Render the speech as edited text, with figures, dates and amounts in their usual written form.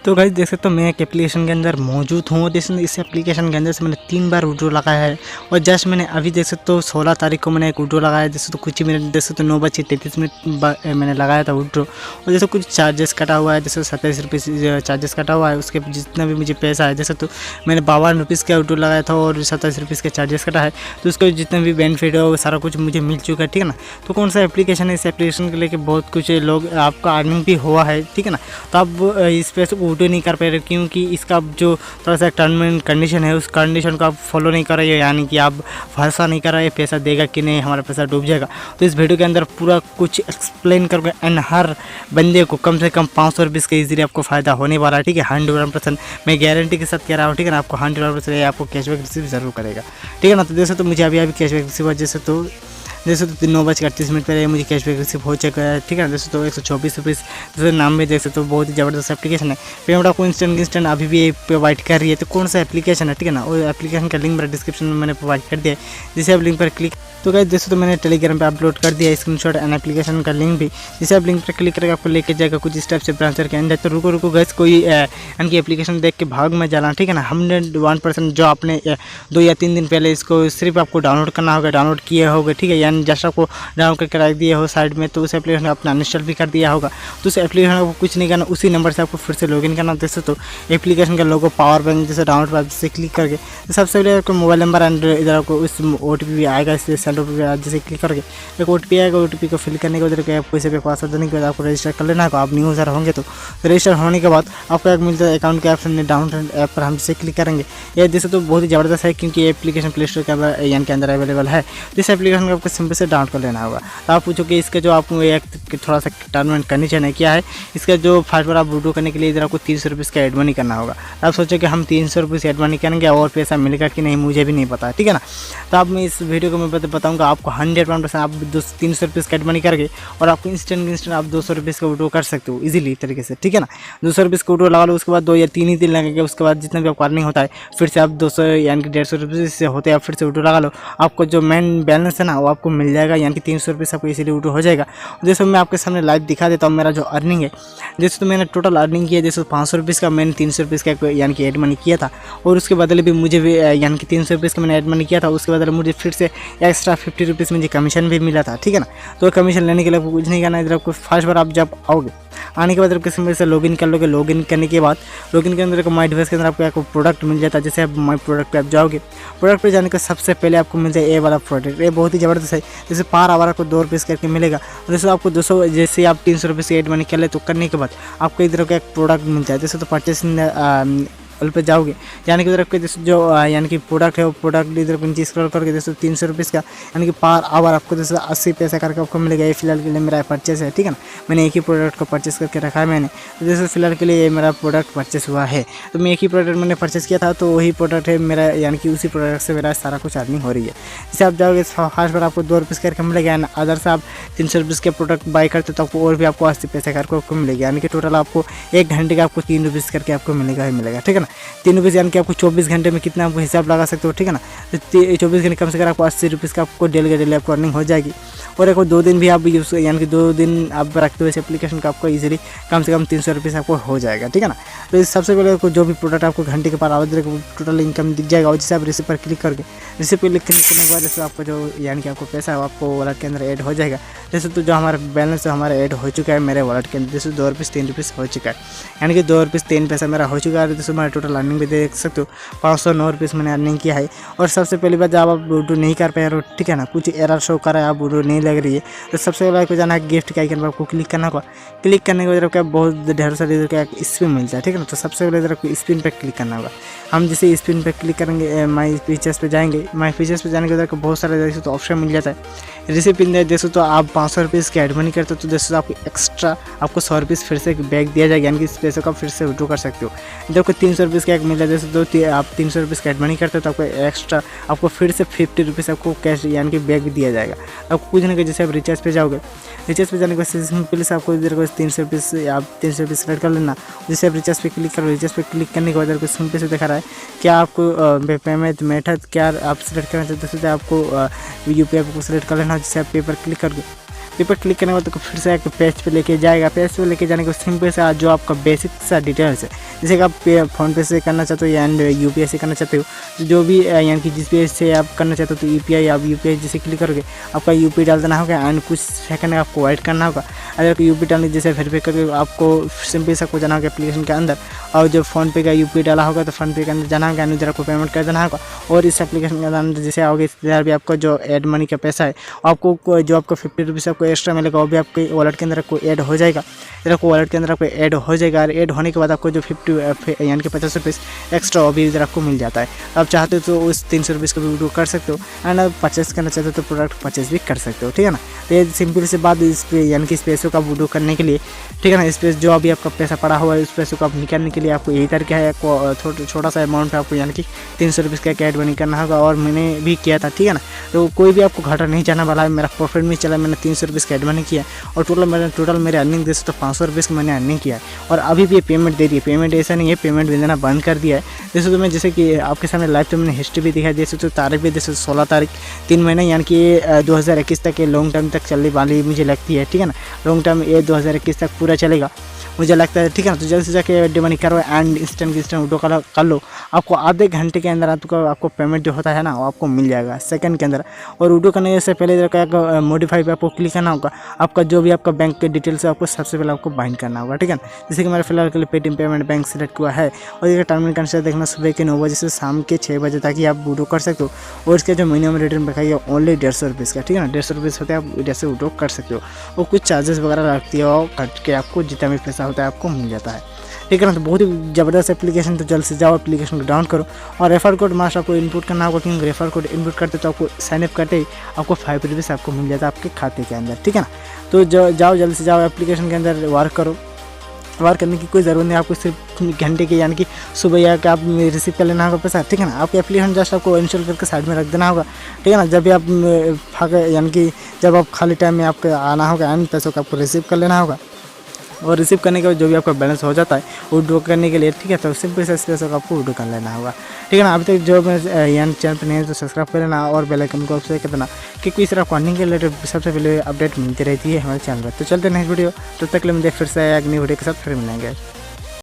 तो गाइस देख सकते हो मैं एक एप्लीकेशन के अंदर मौजूद हूँ। जैसे इस एप्लीकेशन के अंदर से मैंने 3 बार विड्रो लगाया है और जस्ट मैंने अभी देख सकते हो 16 तारीख को मैंने एक विड्रो लगाया। जैसे तो कुछ ही मिनट देख सकते हो 9:33 मैंने लगाया था विड्रो और जैसे कुछ चार्जेस कटा हुआ है, जैसे 27 रुपये चार्जेस कटा हुआ है। उसके जितना भी मुझे पैसा है, जैसे तो मैंने 52 रुपीज़ का विड्रो लगाया था और 27 रुपीज़ का चार्जेस कटा है, तो उसका जितना भी बेनिफिट है वो सारा कुछ मुझे मिल चुका है, ठीक है ना। तो कौन सा एप्लीकेशन है, इस एप्लीकेशन के लेके बहुत कुछ लोग आपका अर्निंग भी हुआ है, ठीक है ना। तो आप इस पे विड्रो नहीं कर पा रहे क्योंकि इसका जो थोड़ा सा टर्म एंड कंडीशन है उस कंडीशन को आप फॉलो नहीं कर रहे हो, यानी कि आप भरोसा नहीं कर रहे पैसा देगा कि नहीं, हमारा पैसा डूब जाएगा। तो इस वीडियो के अंदर पूरा कुछ एक्सप्लेन करके एंड हर बंदे को कम से कम 500 रुपीज़ का ईजिली आपको फ़ायदा होने वाला है, ठीक है। 100% मैं गारंटी के साथ कह रहा हूँ, ठीक है ना। आपको 100% आपको कैशबैक रिसीव जरूर करेगा, ठीक है ना। तो जैसे तो मुझे अभी कैशबैक रिसीव हुआ, जैसे तो 9:38 पहले मुझे कैशबैक रिसीव हो चुका है, ठीक है। जैसे तो 124 रुपीज़ जैसे नाम में देख सकते हो, बहुत ही ज़बरदस्त एप्लीकेशन है। पेमेंट आपको इंस्टेंट अभी भी प्रोवाइड कर रही है। तो कौन सा एप्लीकेशन है, ठीक है ना, वो एप्लीकेशन का लिंक मेरा डिस्क्रिप्शन में मैंने प्रोवाइड कर दिया है, जिसे आप लिंक पर क्लिक। तो गाइस जैसे तो मैंने टेलीग्राम पे अपलोड कर दिया स्क्रीनशॉट एंड एप्लीकेशन का लिंक भी, जिसे आप लिंक पर क्लिक करके आपको लेके जाएगा कुछ इस टाइप से ब्राउज़र के अंदर। तो रुको गाइस, कोई इनकी एप्लीकेशन देख के भाग में जाना, ठीक है ना। 101% जो आपने 2 या 3 दिन पहले इसको सिर्फ आपको डाउनलोड करना होगा, डाउनलोड किए होगे, ठीक है। यानी जैसा आपको डाउनलोड करके रख दिए हो साइड में, तो उस एप्लीकेशन आपने अनइंस्टॉल भी कर दिया होगा। तो उस एप्लीकेशन को कुछ नहीं करना, उसी नंबर से आपको फिर से लॉगिन करना। जैसे तो एप्लीकेशन का लोगो पावर बैंक जैसे डाउनलोड पर से क्लिक करके तो सबसे पहले आपको मोबाइल नंबर एंड इधर आपको उस OTP भी आएगा, इससे सेंड OTP जैसे क्लिक करके एक OTP आएगा। OTP को फिल करने के बाद आपको पैसे पे पासवर्ड देने के बाद आपको रजिस्टर कर लेना होगा। आप न्यू यूज़र होंगे तो रजिस्टर होने के बाद आपको एक मिलता है अकाउंट के ऑप्शन में, डाउनलोड ऐप पर हम जिसे क्लिक करेंगे। ये जैसे तो बहुत ही ज़बरदस्त है क्योंकि ये एप्लीकेशन प्ले स्टोर के अंदर अवेलेबल है। तो इस एप्लीकेशन को आपको सिंपल से डाउनलोड कर लेना होगा। तो आप पूछो कि इसका जो आपको एक थोड़ा सा टर्म एंड कंडीशन है क्या है, इसका जो फर्स्ट बार आप विड्रो करने के लिए इधर आपको 300 रुपीज़ का एड मनी करना होगा। तो आप सोचो कि हम 300 रुपीज़ एड मनी करेंगे और पैसा मिलेगा कि नहीं, मुझे भी नहीं पता, ठीक है ना। तो आप मैं इस वीडियो को मैं बताऊँगा आपको 100% आप 300 रुपीज़ का एड मनी करके और आपको इंस्टेंट आप 200 रुपीज़ का विड्रो कर सकते हो इजीली तरीके से, ठीक है ना। 200 रुपीज़ का विड्रो लगा लो, उसके बाद 2 या 3 ही दिन लगेगा। उसके बाद जितना भी आपको अर्निंग होता है फिर से आप 200 यानी कि 150 रुपीज़ से होते हैं, आप फिर से विड्रो लगा लो। आपको जो मेन बैलेंस है ना वो आपको मिल जाएगा, यानी कि 300 रुपीज़ आपको इसीलिए विड्रो हो जाएगा। जैसे मैं आपके सामने लाइव दिखा देता हूँ मेरा जो अर्निंग है। जैसे तो मैंने टोटल अर्निंग किया, जैसे 500 रुपीज़ का मैंने 300 रुपीज़ का यानी कि एड मनी किया था और उसके बदले भी मुझे भी यानी कि 300 रुपीज़ का मैंने एड मनी किया था। उसके बदले मुझे फिर से एक्स्ट्रा 50 रुपीज़ मुझे कमीशन भी मिला था, ठीक है ना। तो कमीशन लेने के लिए आपको कुछ नहीं करना है। इधर आपको फर्स्ट बार आप जब आओगे, आने के बाद आपके सिंपल से लॉगिन कर लोगे। लॉगिन करने के बाद लॉगिन के अंदर आपको माई डिवाइस के अंदर आपको प्रोडक्ट मिल जाता है। जैसे आप माई प्रोडक्ट पे आप जाओगे, प्रोडक्ट पे जाने के सबसे पहले आपको मिल जाए ये वाला प्रोडक्ट। ये बहुत ही ज़बरदस्त है। जैसे पर आवर आपको 2 रुपीज़ करके मिलेगा। जैसे आपको 200 जैसे आप 300 रुपये से एड मनी कर ले तो करने के बाद आपको इधर का एक प्रोडक्ट मिल जाए। जैसे तो परचेस पे जाओगे, यानी कि उधर आपके जैसे जो यानी कि प्रोडक्ट है वो प्रोडक्ट इधर नीचे स्क्रॉल करके जैसे 300 रुपीज़ का यानी कि पर आवर आपको जैसे 80 पैसा करके आपको मिलेगा। ये फिलहाल के लिए मेरा परचेस है, ठीक है ना। मैंने एक ही प्रोडक्ट को परचेस करके रखा है मैंने। तो जैसे फिलहाल के लिए ये मेरा प्रोडक्ट परचेस हुआ है, तो मैं एक ही प्रोडक्ट मैंने परचेस किया था, तो वही प्रोडक्ट है मेरा, यानी कि उसी प्रोडक्ट से मेरा सारा कुछ अर्निंग हो रही है। जैसे आप जाओगे फर्स्ट बार आपको 2 रुपीज़ करके मिलेगा, एंड अदर से आप 300 रुपीज़ के प्रोडक्ट बाई करते तो आपको और भी आपको 80 पैसा करके आपको मिलेगा। यानी कि टोटल आपको 1 घंटे का आपको 3 रुपीज़ करके आपको मिलेगा ही मिलेगा, ठीक है ना। 3 रुपीज़ यानी कि आपको 24 घंटे में कितना आपको हिसाब लगा सकते हो, ठीक है ना। तो 24 घंटे कम से कम आपको 80 रुपीज़ का आपको डेली का डेली आपको अर्निंग हो जाएगी। और एक 2 दिन भी आप यूज़ यानी कि 2 दिन आप रखते हो इस एप्लीकेशन का, आपको इजीली कम से कम 300 रुपीज़ आपको हो जाएगा, ठीक है ना। तो इस सबसे पहले आपको जो भी प्रोडक्ट आपको घंटे के पर आवर टोटल इनकम दिख जाएगा। और जैसे आप रिसीव पर क्लिक करके रिसीव पर क्लिक करने के बाद जैसे आपको जो यानी कि आपको पैसा है आपको वॉलेट के अंदर ऐड हो जाएगा। जैसे तो जो हमारा बैलेंस है हमारा ऐड हो चुका है मेरे वॉलेट के अंदर। जैसे 2 रुपीज़ 3 रुपीज़ हो चुका है, यानी कि 2 रुपीज़ 3 पैसा मेरा हो चुका है। जैसे हमारा टोटल अर्निंग भी देख सकते हो 509 रुपीज़ मैंने अर्निंग किया है। और सबसे पहली बात जब आप विड्रो नहीं कर पाए, ठीक है ना, कुछ एरर शो कर रहा है, आप विड्रो नहीं लग रही है, तो सबसे पहले आपको जाना है गिफ्ट के आइकन पर, आपको क्लिक करना होगा। क्लिक करने के बाद आपको बहुत ढेर सारी इधर का स्पिन मिलता है, ठीक है ना। तो सबसे पहले इधर आपको स्पिन पर क्लिक करना होगा। हम जैसे स्पिन पर क्लिक करेंगे, माई फीचर्स पे जाएंगे। माई फीचर्स पे जाने के बाद बहुत सारे जैसे तो ऑप्शन मिल जाता है। रिसीव पिन जैसे तो आप 500 रुपीज़ की एड मनी करते हो तो जैसे तो आपको एक्स्ट्रा आपको 100 रुपीज़ फिर से बैक दिया जाएगा, यानी कि इस पैसे को आप फिर से विड्रो कर सकते हो। जब आपको 300 रुपीज़ का एक मिल जाए, जैसे तो आप 300 रुपीज़ का एड मनी करते हो तो आपको एक्स्ट्रा आपको फिर से 50 रुपीज़ आपको कैश यानी कि बैक दिया जाएगा। आपको कुछ नहीं, जैसे आप रिचार्ज पे जाओगे, रिचार्ज पे जाने के बाद सिंपल से आपको इधर को 300 रुपीज़ आप 300 रुपीज़ सेलेक्ट कर लेना। जैसे आप रिचार्ज पे क्लिक करो, रिचार्ज पे क्लिक करने के बाद इधर को सिंपल से दिखा रहा है क्या आपको पेमेंट मेथड क्या आप सेलेक्ट करना चाहते हो। आपको UPI को सेलेक्ट कर लेना। जैसे आप पे पर क्लिक करके पे पर क्लिक करने के बाद तो फिर से एक पेज पे लेके जाएगा। पेज पे लेके जाने के बाद सिंपल सा जो आपका बेसिक सा डिटेल्स है, जैसे कि आप फ़ोन पे से करना चाहते हो एंड यूपीआई से करना चाहते हो, तो जो भी यानी कि जिस पे से आप करना चाहते हो तो यूपीआई, आप यूपीआई जैसे क्लिक करोगे आपका यूपी डाल देना होगा एंड कुछ सेकंड आपको वेट करना होगा। अगर यूपी डालने जैसे वेरीफाई करके आपको सिंपल सा को जाना होगा एप्लीकेशन के अंदर, और जो फ़ोन पे का यूपी डाला होगा तो फ़ोन पे के अंदर जाना होगा, इधर आपको पेमेंट कर देना होगा। और इस एप्लीकेशन के अंदर जैसे आओगे इधर भी आपका जो एड मनी का पैसा है आपको जो आपको 50 रुपीज़ आपको एक्स्ट्रा मिलेगा वो भी आपके वॉलेट के अंदर आपको ऐड हो जाएगा। इधर आपको वॉलेट के अंदर आपको ऐड हो जाएगा और ऐड होने के बाद आपको जो 50 यानी कि 50 रुपीज़ एक्स्ट्रा वो भी इधर आपको मिल जाता है। आप चाहते हो तो उस 300 रुपीज़ को भी विड्रॉ कर सकते हो एंड आप परचेस करना चाहते हो तो प्रोडक्ट परचेस भी कर सकते हो, ठीक है ना। तो ये सिंपल सी बात इस पे यानी कि इस पैसों का विड्रॉ करने के लिए, ठीक है ना, इस पे जो अभी आपका पैसा पड़ा हुआ है उस पैसों को आप निकालने के लिए आपको यही तरीका है। आपको छोटा सा अमाउंट पे आपको यानी कि 300 रुपीज़ का ऐड मनी करना होगा और मैंने भी किया था, ठीक है ना। तो कोई भी आपको घाटा नहीं जाने वाला है, मेरा प्रॉफिट में चला, मैंने 300 रुपीज़ का ऐड मनी किया और टोटल मेरे अर्निंग जैसे तो 500 रुपीज़ की मैंने अर्निंग किया है और अभी भी ये पेमेंट दे रही है। पेमेंट ऐसा नहीं है पेमेंट देना बंद कर दिया है। जैसे तो मैं जैसे कि आपके सामने लाइव तो मैंने हिस्ट्री भी दिखाई, जैसे तो तारीख भी जैसे 16 तारीख 3 महीने यानी कि 2021 तक ये लॉन्ग टर्म तक चलने वाली मुझे लगती है, ठीक है ना। लॉन्ग टर्म ये 2021 तक पूरा चलेगा मुझे लगता है, ठीक है ना। तो जल्द से जाके एड मनी करो एंड इंस्टेंट विड्रॉ कर लो। आपको आधे घंटे के अंदर आपको पेमेंट जो होता है ना वो आपको मिल जाएगा सेकंड के अंदर। और विड्रॉ करने से पहले इधर का मॉडिफाई पे आपको क्लिक करना होगा। आपका जो भी आपका बैंक के डिटेल्स है आपको सबसे पहले आपको बाइंड करना होगा, ठीक है ना। जैसे कि मेरा फिलहाल के लिए पेटीएम पेमेंट बैंक सिलेक्ट हुआ है और ये टर्मिनल कंडीशन देखना सुबह के 9 बजे से शाम के 6 बजे तक ही आप विड्रॉ कर सकते हो। और इसका जो मिनिमम रिटर्न रखा है ओनली 150 रुपीज़ का, ठीक है ना। 150 रुपीज़ होता है, आप इधर से विड्रॉ कर सकते हो। और कुछ चार्जेस वगैरह लगती है और कट के आपको जितना भी पैसा होता है आपको मिल जाता है, ठीक है ना। तो बहुत ही ज़बरदस्त एप्लीकेशन, तो जल्द से जाओ एप्लीकेशन को डाउन करो और रेफर कोड मास्ट आपको इनपुट करना होगा, क्योंकि रेफर कोड इनपुट करते तो आपको साइनअप करते ही आपको 5 रुपीज़ आपको मिल जाता है आपके खाते के अंदर, ठीक है ना। तो जाओ जल्द से जाओ एप्लीकेशन के अंदर वर्क करो। वर्क करने की कोई ज़रूरत नहीं, आपको सिर्फ घंटे के यानी कि सुबह या कि आप रिसीव कर लेना होगा पैसा, ठीक है ना। आपके एप्लीकेशन जस्ट आपको इंस्टॉल करके साइड में रख देना होगा, ठीक है ना। जब भी आप फाके यानी कि जब आप खाली टाइम में आपको आना होगा एंड पैसों को आपको रिसीव कर लेना होगा और रिसीव करने के बाद जो भी आपका बैलेंस हो जाता है विड्रॉ करने के लिए, ठीक है। तो सिंपल से पैसों का आपको विड्रॉ कर लेना होगा, ठीक है ना। अभी तक जो मेरे यहाँ चैनल पर नहीं है तो सब्सक्राइब कर लेना और बेल आइकन को ऑप्शन कर देना, क्योंकि इस तरह अर्निंग के रिलेटेड सबसे पहले अपडेट मिलती रहती है हमारे चैनल पर। तो चलते हैं नेक्स्ट वीडियो, तब तक के लिए मुझे फिर से एक नई वीडियो के साथ फिर मिलेंगे।